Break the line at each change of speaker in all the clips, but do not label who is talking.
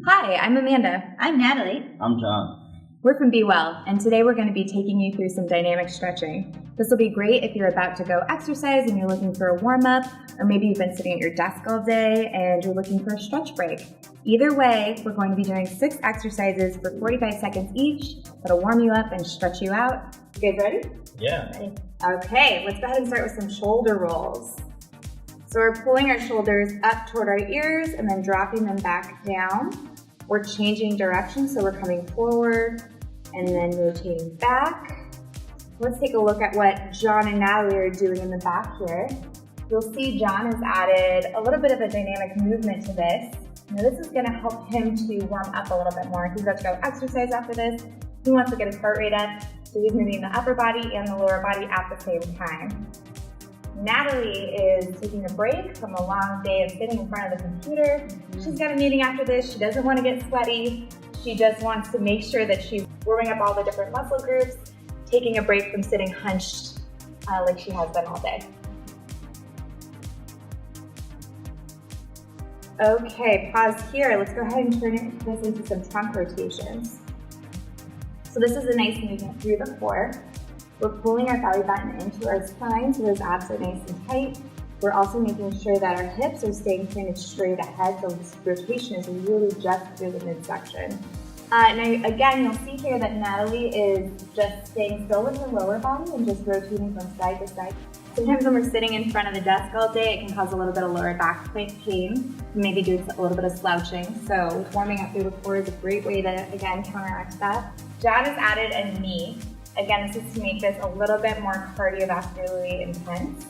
Hi, I'm Amanda.
I'm Natalie.
I'm John.
We're from BeWell, and today we're going to be taking you through some dynamic stretching. This will be great if you're about to go exercise and you're looking for a warm-up, or maybe you've been sitting at your desk all day and you're looking for a stretch break. Either way, we're going to be doing 6 exercises for 45 seconds each that'll warm you up and stretch you out. You guys ready?
Yeah.
Ready. Okay, let's go ahead and start with some shoulder rolls. So we're pulling our shoulders up toward our ears and then dropping them back down. We're changing direction, so we're coming forward and then rotating back. Let's take a look at what John and Natalie are doing in the back here. You'll see John has added a little bit of a dynamic movement to this. Now this is going to help him to warm up a little bit more. He's about to go exercise after this. He wants to get his heart rate up, so he's moving the upper body and the lower body at the same time. Natalie is taking a break from a long day of sitting in front of the computer. She's got a meeting after this. She doesn't want to get sweaty. She just wants to make sure that she's warming up all the different muscle groups, taking a break from sitting hunched like she has been all day. Okay, pause here. Let's go ahead and turn this into some trunk rotations. So this is a nice movement through the core. We're pulling our belly button into our spine so those abs are nice and tight. We're also making sure that our hips are staying kind of straight ahead, so this rotation is really just through the midsection. Now again, you'll see here that Natalie is just staying still with her lower body and just rotating from side to side. Sometimes when we're sitting in front of the desk all day, it can cause a little bit of lower back pain, maybe doing a little bit of slouching. So warming up through the core is a great way to, again, counteract that. John has added a knee. Again, this is to make this a little bit more cardiovascularly intense.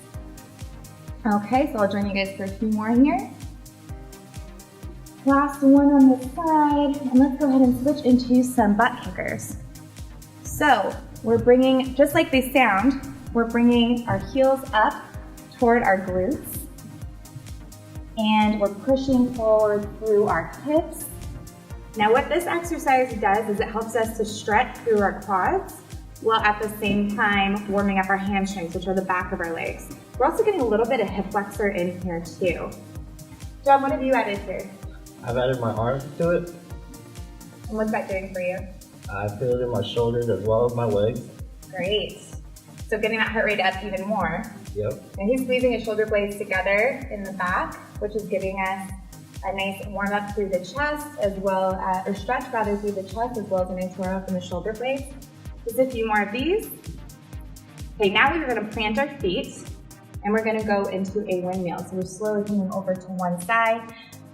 Okay, so I'll join you guys for a few more here. Last one on this side, and let's go ahead and switch into some butt kickers. So we're bringing, just like they sound, we're bringing our heels up toward our glutes, and we're pushing forward through our hips. Now what this exercise does is it helps us to stretch through our quads, while at the same time warming up our hamstrings, which are the back of our legs. We're also getting a little bit of hip flexor in here too. John, what have you added here?
I've added my arms to it.
And what's that doing for you?
I feel it in my shoulders as well as my legs.
Great. So getting that heart rate up even more.
Yep.
And he's squeezing his shoulder blades together in the back, which is giving us a nice warm up through the chest as well as, or stretch rather through the chest as well as a nice warm up in the shoulder blades. Just a few more of these. Okay, now we're going to plant our feet and we're going to go into a windmill. So we're slowly coming over to one side,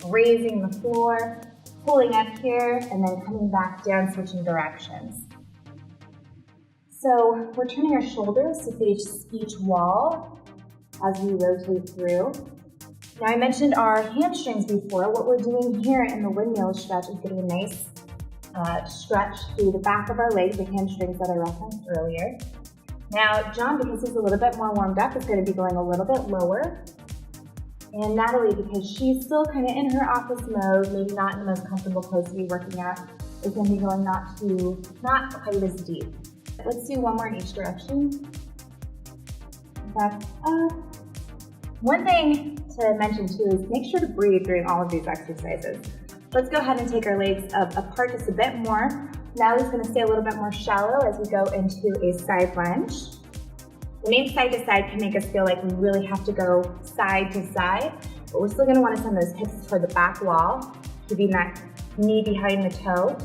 raising the floor, pulling up here, and then coming back down, switching directions. So we're turning our shoulders to face each wall as we rotate through. Now I mentioned our hamstrings before. What we're doing here in the windmill stretch is getting a nice stretch through the back of our legs, the hamstrings that I referenced earlier. Now, John, because he's a little bit more warmed up, is going to be going a little bit lower. And Natalie, because she's still kind of in her office mode, maybe not in the most comfortable pose to be working out, is going to be going not quite as deep. Let's do one more in each direction. Back up. One thing to mention too is make sure to breathe during all of these exercises. Let's go ahead and take our legs apart just a bit more. Natalie's going to stay a little bit more shallow as we go into a side lunge. The name side to side can make us feel like we really have to go side to side, but we're still going to want to send those hips toward the back wall, keeping that knee behind the toe.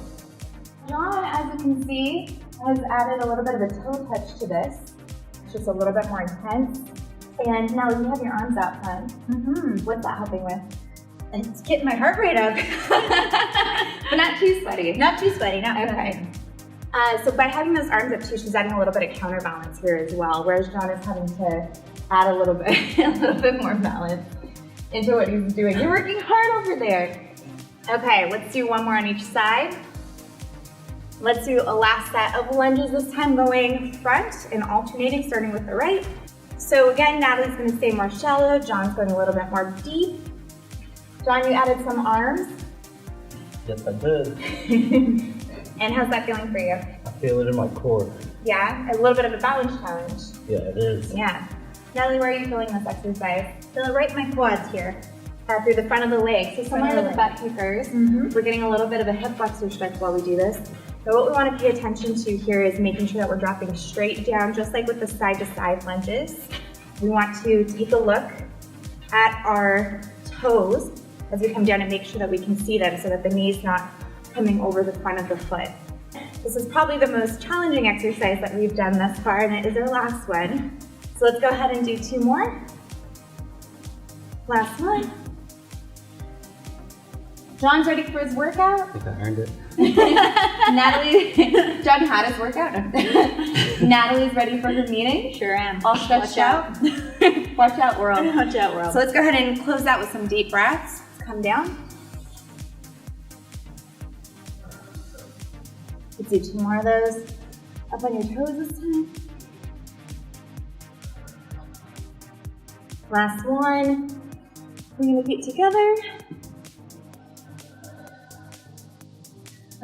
John, as you can see, has added a little bit of a toe touch to this. It's just a little bit more intense. And now you have your arms out front. What's that helping with?
It's getting my heart rate up.
But not too sweaty.
Not too sweaty, not
okay. So by having those arms up too, she's adding a little bit of counterbalance here as well, whereas John is having to add a little bit more balance into what he's doing. You're working hard over there. Okay, let's do one more on each side. Let's do a last set of lunges, this time going front and alternating, starting with the right. So again, Natalie's going to stay more shallow. John's going a little bit more deep. John, you added some arms.
Yes, I did.
And how's that feeling for you?
I feel it in my core.
Yeah, a little bit of a balance challenge.
Yeah, it is.
Yeah. Natalie, where are you feeling this exercise?
Feel it right in my quads here.
through the front of the leg. So similar to the butt kickers,
Mm-hmm.
we're getting a little bit of a hip flexor stretch while we do this. So what we want to pay attention to here is making sure that we're dropping straight down, just like with the side-to-side lunges. We want to take a look at our toes as we come down and make sure that we can see them so that the knee's not coming over the front of the foot. This is probably the most challenging exercise that we've done thus far, and it is our last one. So let's go ahead and do 2 more. Last one. John's ready for his workout.
I think I earned it.
Natalie, John had his workout. Natalie's ready for her meeting.
Sure am.
All stretched out. Watch out, world.
Watch out, world.
So let's go ahead and close out with some deep breaths. Come down. Let's do 2 more of those. Up on your toes this time. Last one. Bring your feet together.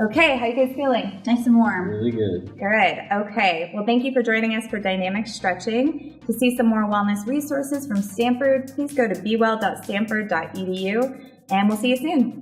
Okay, how you guys feeling?
Nice and warm.
Really good.
Good. Okay. Well, thank you for joining us for dynamic stretching. To see some more wellness resources from Stanford, please go to bewell.stanford.edu, and we'll see you soon.